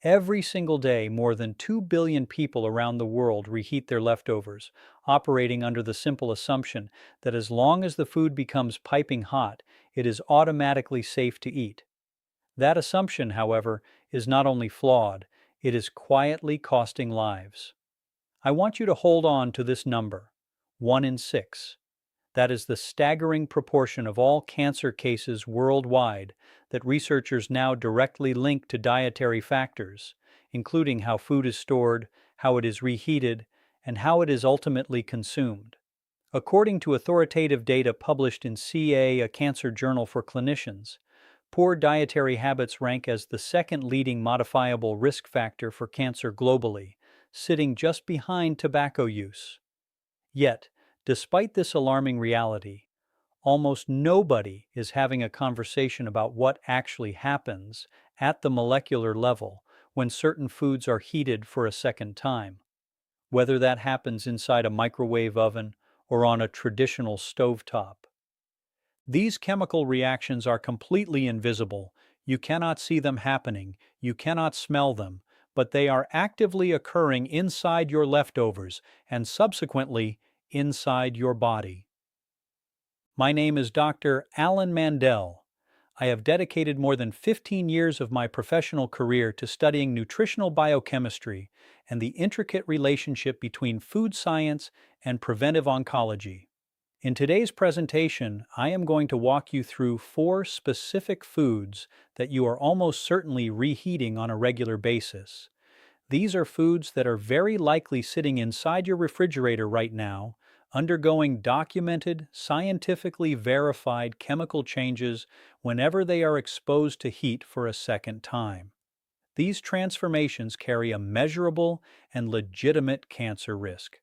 Every single day, more than 2 billion people around the world reheat their leftovers, operating under the simple assumption that as long as the food becomes piping hot, it is automatically safe to eat. That assumption, however, is not only flawed, it is quietly costing lives. I want you to hold on to this number 1 in 6. That is the staggering proportion of all cancer cases worldwide that researchers now directly link to dietary factors, including how food is stored, how it is reheated, and how it is ultimately consumed. According to authoritative data published in a cancer journal for clinicians, poor dietary habits rank as the second leading modifiable risk factor for cancer globally, sitting just behind tobacco use. Yet, despite this alarming reality, almost nobody is having a conversation about what actually happens at the molecular level when certain foods are heated for a second time, whether that happens inside a microwave oven or on a traditional stovetop. These chemical reactions are completely invisible. You cannot see them happening, you cannot smell them, but they are actively occurring inside your leftovers and subsequently inside your body. My name is Dr. Alan Mandell. I have dedicated more than 15 years of my professional career to studying nutritional biochemistry and the intricate relationship between food science and preventive oncology. In today's presentation, I am going to walk you through 4 specific foods that you are almost certainly reheating on a regular basis. These are foods that are very likely sitting inside your refrigerator right now, undergoing documented, scientifically verified chemical changes whenever they are exposed to heat for a second time. These transformations carry a measurable and legitimate cancer risk.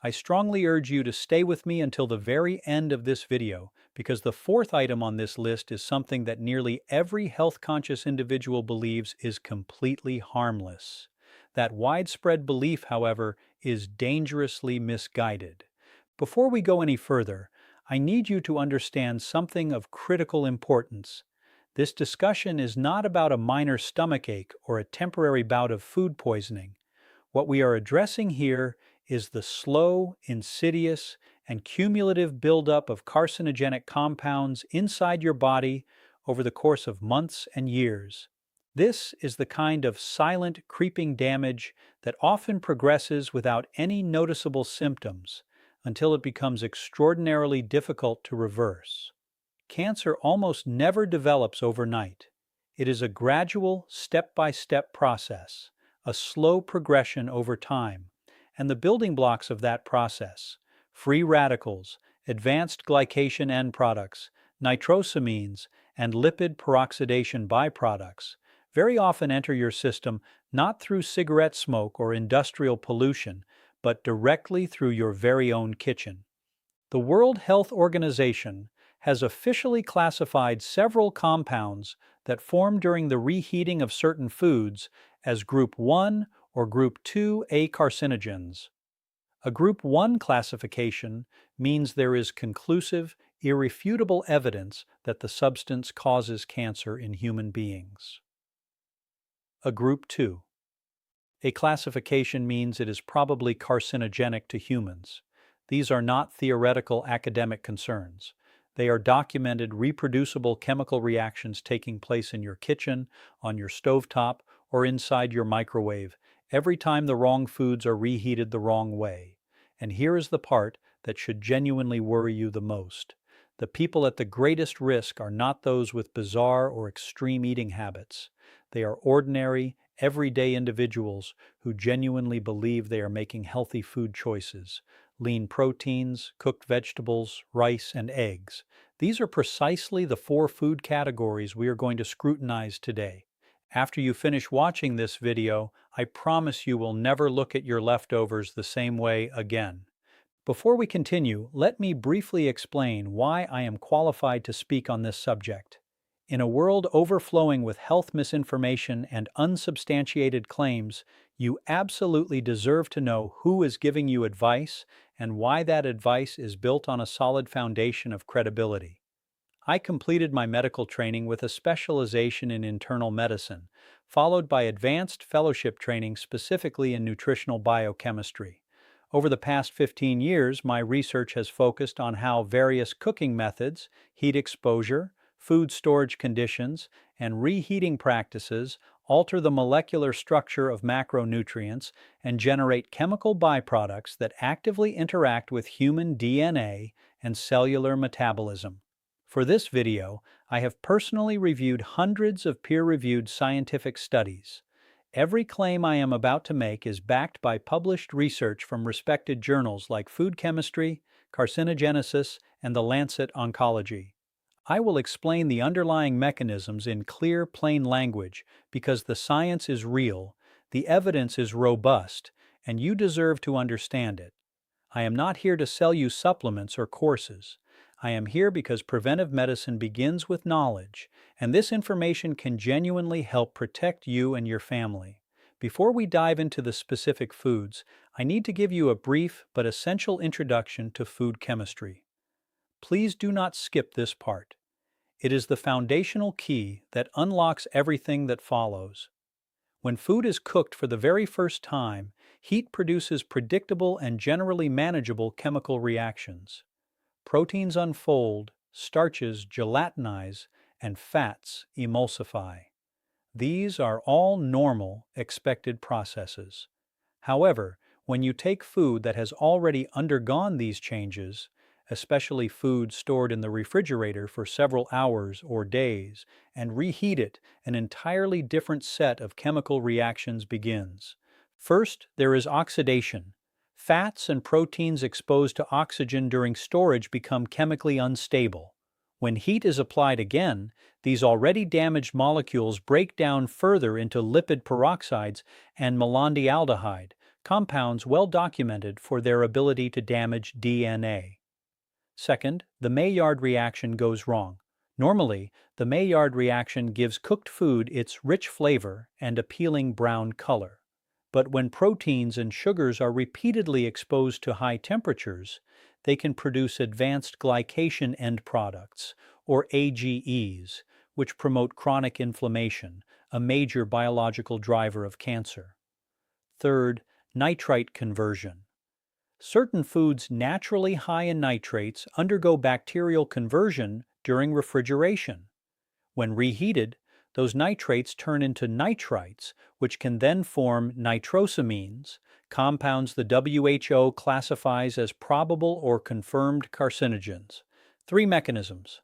I strongly urge you to stay with me until the very end of this video because the 4th item on this list is something that nearly every health-conscious individual believes is completely harmless. That widespread belief, however, is dangerously misguided. Before we go any further, I need you to understand something of critical importance. This discussion is not about a minor stomachache or a temporary bout of food poisoning. What we are addressing here is the slow, insidious, and cumulative buildup of carcinogenic compounds inside your body over the course of months and years. This is the kind of silent, creeping damage that often progresses without any noticeable symptoms until it becomes extraordinarily difficult to reverse. Cancer almost never develops overnight. It is a gradual, step-by-step process, a slow progression over time, and the building blocks of that process, free radicals, advanced glycation end products, nitrosamines, and lipid peroxidation byproducts, very often enter your system not through cigarette smoke or industrial pollution, but directly through your very own kitchen. The World Health Organization has officially classified several compounds that form during the reheating of certain foods as Group 1 or Group 2A carcinogens. A Group 1 classification means there is conclusive, irrefutable evidence that the substance causes cancer in human beings. A Group 2. A classification means it is probably carcinogenic to humans. These are not theoretical academic concerns. They are documented, reproducible chemical reactions taking place in your kitchen, on your stovetop, or inside your microwave every time the wrong foods are reheated the wrong way. And here is the part that should genuinely worry you the most. The people at the greatest risk are not those with bizarre or extreme eating habits. They are ordinary, everyday individuals who genuinely believe they are making healthy food choices. Lean proteins, cooked vegetables, rice, and eggs. These are precisely the 4 food categories we are going to scrutinize today. After you finish watching this video, I promise you will never look at your leftovers the same way again. Before we continue, let me briefly explain why I am qualified to speak on this subject. In a world overflowing with health misinformation and unsubstantiated claims, you absolutely deserve to know who is giving you advice and why that advice is built on a solid foundation of credibility. I completed my medical training with a specialization in internal medicine, followed by advanced fellowship training specifically in nutritional biochemistry. Over the past 15 years, my research has focused on how various cooking methods, heat exposure, food storage conditions, and reheating practices alter the molecular structure of macronutrients and generate chemical byproducts that actively interact with human DNA and cellular metabolism. For this video, I have personally reviewed hundreds of peer-reviewed scientific studies. Every claim I am about to make is backed by published research from respected journals like Food Chemistry, Carcinogenesis, and The Lancet Oncology. I will explain the underlying mechanisms in clear, plain language because the science is real, the evidence is robust, and you deserve to understand it. I am not here to sell you supplements or courses. I am here because preventive medicine begins with knowledge, and this information can genuinely help protect you and your family. Before we dive into the specific foods, I need to give you a brief but essential introduction to food chemistry. Please do not skip this part. It is the foundational key that unlocks everything that follows. When food is cooked for the very first time, heat produces predictable and generally manageable chemical reactions. Proteins unfold, starches gelatinize, and fats emulsify. These are all normal, expected processes. However, when you take food that has already undergone these changes, especially food stored in the refrigerator for several hours or days, and reheat it, an entirely different set of chemical reactions begins. First, there is oxidation. Fats and proteins exposed to oxygen during storage become chemically unstable. When heat is applied again, these already damaged molecules break down further into lipid peroxides and malondialdehyde, compounds well documented for their ability to damage DNA. Second, the Maillard reaction goes wrong. Normally, the Maillard reaction gives cooked food its rich flavor and appealing brown color. But when proteins and sugars are repeatedly exposed to high temperatures, they can produce advanced glycation end products, or AGEs, which promote chronic inflammation, a major biological driver of cancer. Third, nitrite conversion. Certain foods naturally high in nitrates undergo bacterial conversion during refrigeration. When reheated, those nitrates turn into nitrites, which can then form nitrosamines, compounds the WHO classifies as probable or confirmed carcinogens. Three mechanisms: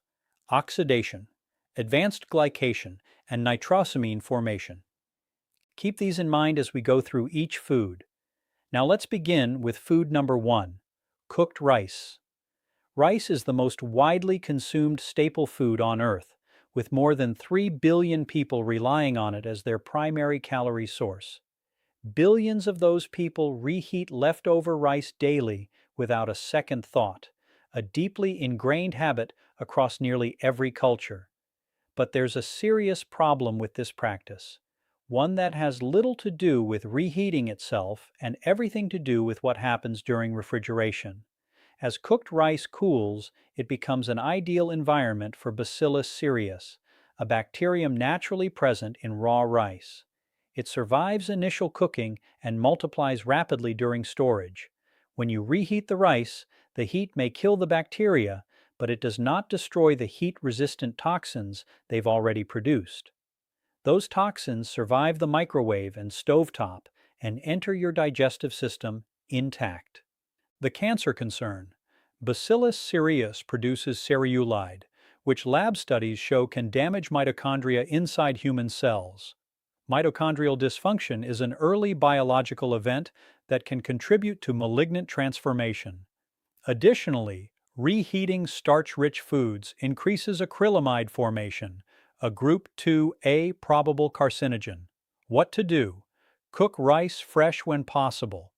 oxidation, advanced glycation, and nitrosamine formation. Keep these in mind as we go through each food. Now let's begin with food number 1, cooked rice. Rice is the most widely consumed staple food on Earth, with more than 3 billion people relying on it as their primary calorie source. Billions of those people reheat leftover rice daily without a second thought, a deeply ingrained habit across nearly every culture. But there's a serious problem with this practice, one that has little to do with reheating itself and everything to do with what happens during refrigeration. As cooked rice cools, it becomes an ideal environment for Bacillus cereus, a bacterium naturally present in raw rice. It survives initial cooking and multiplies rapidly during storage. When you reheat the rice, the heat may kill the bacteria, but it does not destroy the heat-resistant toxins they've already produced. Those toxins survive the microwave and stovetop and enter your digestive system intact. The cancer concern. Bacillus cereus produces cereulide, which lab studies show can damage mitochondria inside human cells. Mitochondrial dysfunction is an early biological event that can contribute to malignant transformation. Additionally, reheating starch-rich foods increases acrylamide formation, a group 2A probable carcinogen. What to do? Cook rice fresh when possible.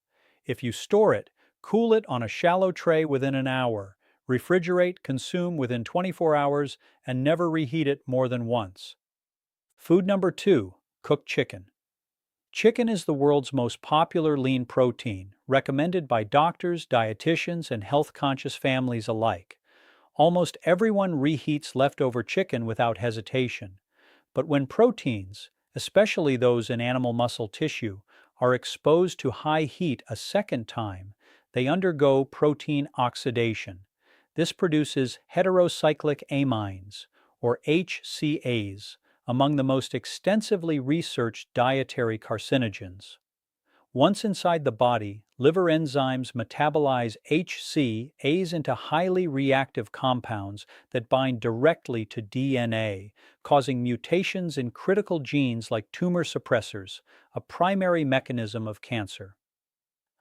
If you store it, cool it on a shallow tray within an hour. Refrigerate, consume within 24 hours, and never reheat it more than once. Food number 2, cooked chicken. Chicken is the world's most popular lean protein, recommended by doctors, dietitians, and health-conscious families alike. Almost everyone reheats leftover chicken without hesitation. But when proteins, especially those in animal muscle tissue, are exposed to high heat a second time, they undergo protein oxidation. This produces heterocyclic amines, or HCAs, among the most extensively researched dietary carcinogens. Once inside the body, liver enzymes metabolize HCAs into highly reactive compounds that bind directly to DNA, causing mutations in critical genes like tumor suppressors, a primary mechanism of cancer.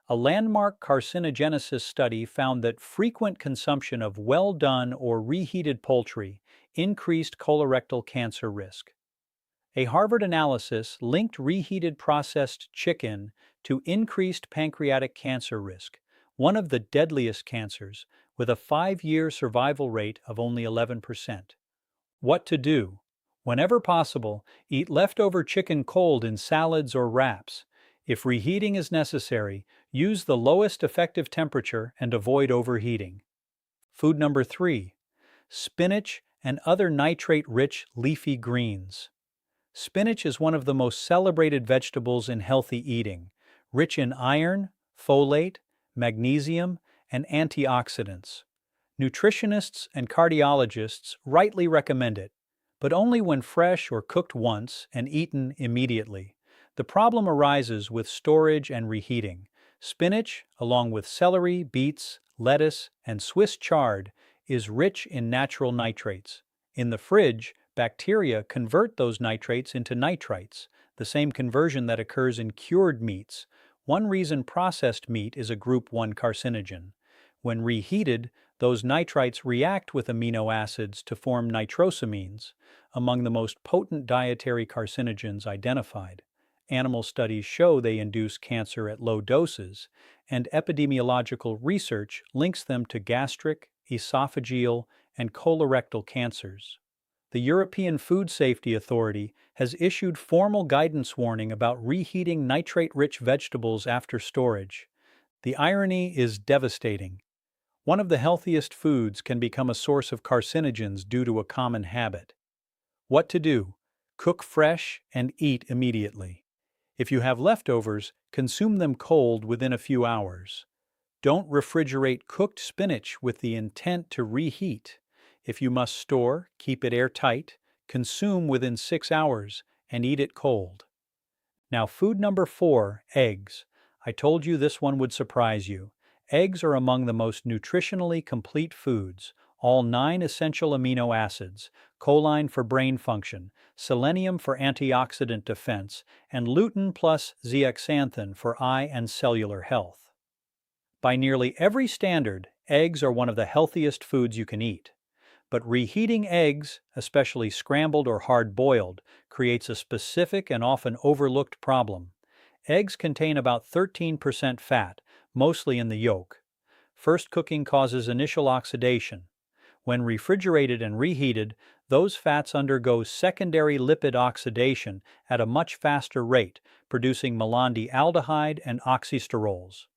A landmark carcinogenesis study found that frequent consumption of well-done or reheated poultry increased colorectal cancer risk. A Harvard analysis linked reheated processed chicken to increased pancreatic cancer risk, one of the deadliest cancers, with a 5-year survival rate of only 11%. What to do? Whenever possible, eat leftover chicken cold in salads or wraps. If reheating is necessary, use the lowest effective temperature and avoid overheating. Food number 3. Spinach and other nitrate-rich leafy greens. Spinach is one of the most celebrated vegetables in healthy eating, rich in iron, folate, magnesium, and antioxidants. Nutritionists and cardiologists rightly recommend it, but only when fresh or cooked once and eaten immediately. The problem arises with storage and reheating. Spinach, along with celery, beets, lettuce, and Swiss chard, is rich in natural nitrates. In the fridge, bacteria convert those nitrates into nitrites, the same conversion that occurs in cured meats. One reason processed meat is a group 1 carcinogen. When reheated, those nitrites react with amino acids to form nitrosamines, among the most potent dietary carcinogens identified. Animal studies show they induce cancer at low doses, and epidemiological research links them to gastric, esophageal, and colorectal cancers. The European Food Safety Authority has issued formal guidance warning about reheating nitrate-rich vegetables after storage. The irony is devastating. One of the healthiest foods can become a source of carcinogens due to a common habit. What to do? Cook fresh and eat immediately. If you have leftovers, consume them cold within a few hours. Don't refrigerate cooked spinach with the intent to reheat. If you must store, keep it airtight, consume within 6 hours, and eat it cold. Now, food number 4, eggs. I told you this one would surprise you. Eggs are among the most nutritionally complete foods, all 9 essential amino acids, choline for brain function, selenium for antioxidant defense, and lutein plus zeaxanthin for eye and cellular health. By nearly every standard, eggs are one of the healthiest foods you can eat. But reheating eggs, especially scrambled or hard-boiled, creates a specific and often overlooked problem. Eggs contain about 13% fat, mostly in the yolk. First cooking causes initial oxidation. When refrigerated and reheated, those fats undergo secondary lipid oxidation at a much faster rate, producing malondialdehyde and oxysterols.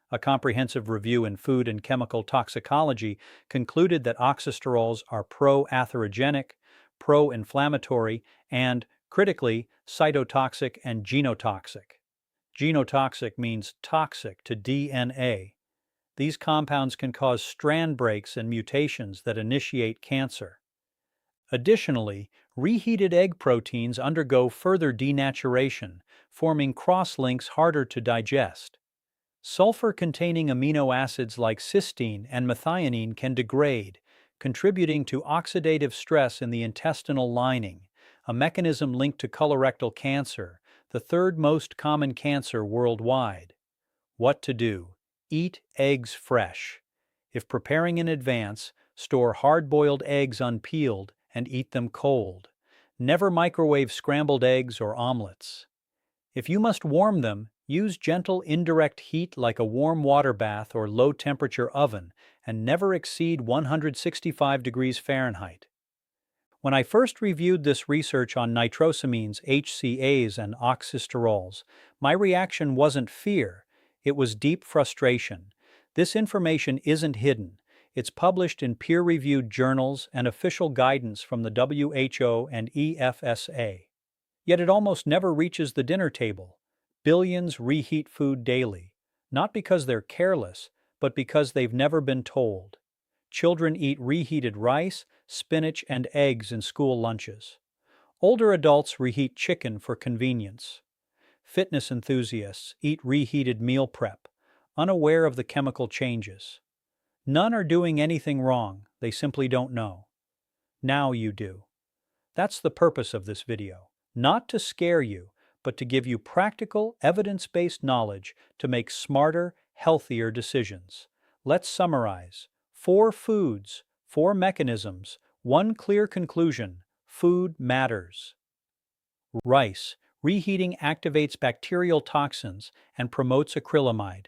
A comprehensive review in Food and Chemical Toxicology concluded that oxysterols are pro-atherogenic, pro-inflammatory, and, critically, cytotoxic and genotoxic. Genotoxic means toxic to DNA. These compounds can cause strand breaks and mutations that initiate cancer. Additionally, reheated egg proteins undergo further denaturation, forming cross-links harder to digest. Sulfur-containing amino acids like cysteine and methionine can degrade, contributing to oxidative stress in the intestinal lining, a mechanism linked to colorectal cancer, the third most common cancer worldwide. What to do? Eat eggs fresh. If preparing in advance, store hard-boiled eggs unpeeled and eat them cold. Never microwave scrambled eggs or omelets. If you must warm them, use gentle indirect heat like a warm water bath or low-temperature oven, and never exceed 165 degrees Fahrenheit. When I first reviewed this research on nitrosamines, HCAs, and oxysterols, my reaction wasn't fear, it was deep frustration. This information isn't hidden. It's published in peer-reviewed journals and official guidance from the WHO and EFSA. Yet it almost never reaches the dinner table. Billions reheat food daily, not because they're careless, but because they've never been told. Children eat reheated rice, spinach, and eggs in school lunches. Older adults reheat chicken for convenience. Fitness enthusiasts eat reheated meal prep, unaware of the chemical changes. None are doing anything wrong, they simply don't know. Now you do. That's the purpose of this video. Not to scare you, but to give you practical, evidence-based knowledge to make smarter, healthier decisions. Let's summarize. 4 foods, 4 mechanisms, 1 clear conclusion. Food matters. Rice. Reheating activates bacterial toxins and promotes acrylamide.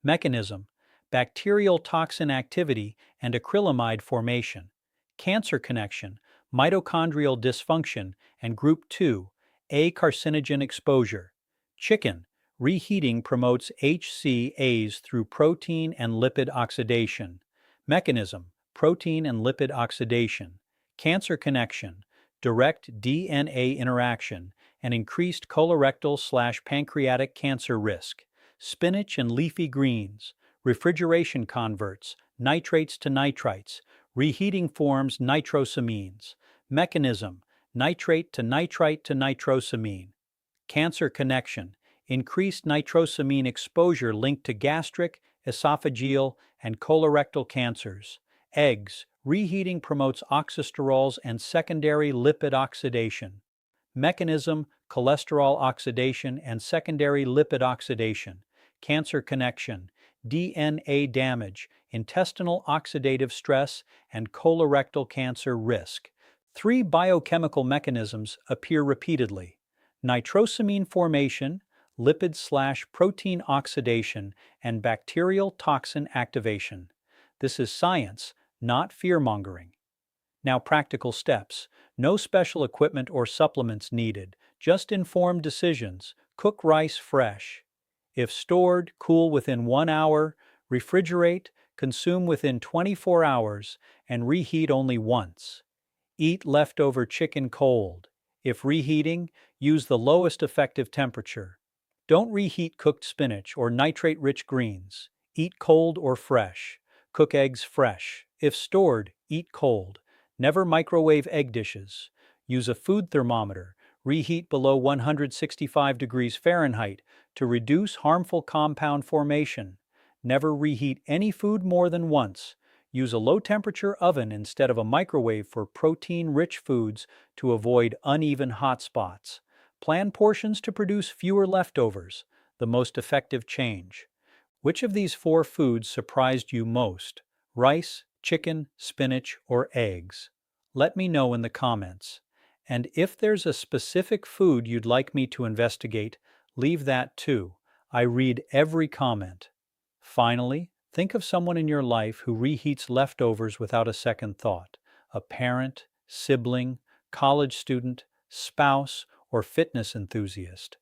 Mechanism: bacterial toxin activity and acrylamide formation. Cancer connection: mitochondrial dysfunction and group 2A carcinogen exposure. Chicken: reheating promotes HCAs through protein and lipid oxidation. Mechanism: protein and lipid oxidation. Cancer connection: direct DNA interaction and increased colorectal/pancreatic cancer risk. Spinach and leafy greens. Refrigeration converts nitrates to nitrites. Reheating forms nitrosamines. Mechanism: nitrate to nitrite to nitrosamine. Cancer connection: increased nitrosamine exposure linked to gastric, esophageal, and colorectal cancers. Eggs. Reheating promotes oxysterols and secondary lipid oxidation. Mechanism: cholesterol oxidation and secondary lipid oxidation. Cancer connection: DNA damage, intestinal oxidative stress, and colorectal cancer risk. 3 biochemical mechanisms appear repeatedly: nitrosamine formation, lipid/protein oxidation, and bacterial toxin activation. This is science, not fear-mongering. Now, practical steps. No special equipment or supplements needed, just informed decisions. Cook rice fresh. If stored, cool within 1 hour, refrigerate, consume within 24 hours, and reheat only once. Eat leftover chicken cold. If reheating, use the lowest effective temperature. Don't reheat cooked spinach or nitrate-rich greens. Eat cold or fresh. Cook eggs fresh. If stored, eat cold. Never microwave egg dishes. Use a food thermometer. Reheat below 165 degrees Fahrenheit to reduce harmful compound formation. Never reheat any food more than once. Use a low-temperature oven instead of a microwave for protein-rich foods to avoid uneven hot spots. Plan portions to produce fewer leftovers, the most effective change. Which of these 4 foods surprised you most? Rice, chicken, spinach, or eggs? Let me know in the comments. And if there's a specific food you'd like me to investigate, leave that too. I read every comment. Finally, think of someone in your life who reheats leftovers without a second thought. A parent, sibling, college student, spouse, or fitness enthusiast.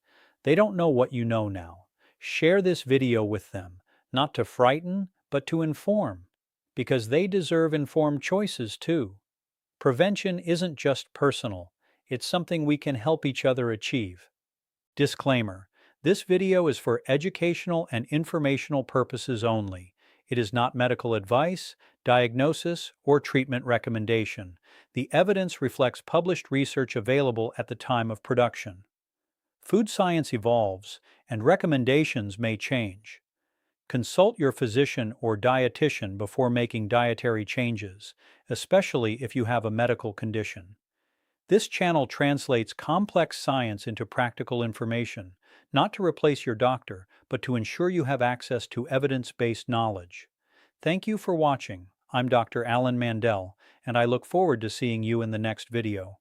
They don't know what you know now. Share this video with them, not to frighten, but to inform, because they deserve informed choices too. Prevention isn't just personal, it's something we can help each other achieve. Disclaimer: this video is for educational and informational purposes only. It is not medical advice, diagnosis, or treatment recommendation. The evidence reflects published research available at the time of production. Food science evolves, and recommendations may change. Consult your physician or dietitian before making dietary changes, especially if you have a medical condition. This channel translates complex science into practical information, not to replace your doctor, but to ensure you have access to evidence-based knowledge. Thank you for watching. I'm Dr. Alan Mandell, and I look forward to seeing you in the next video.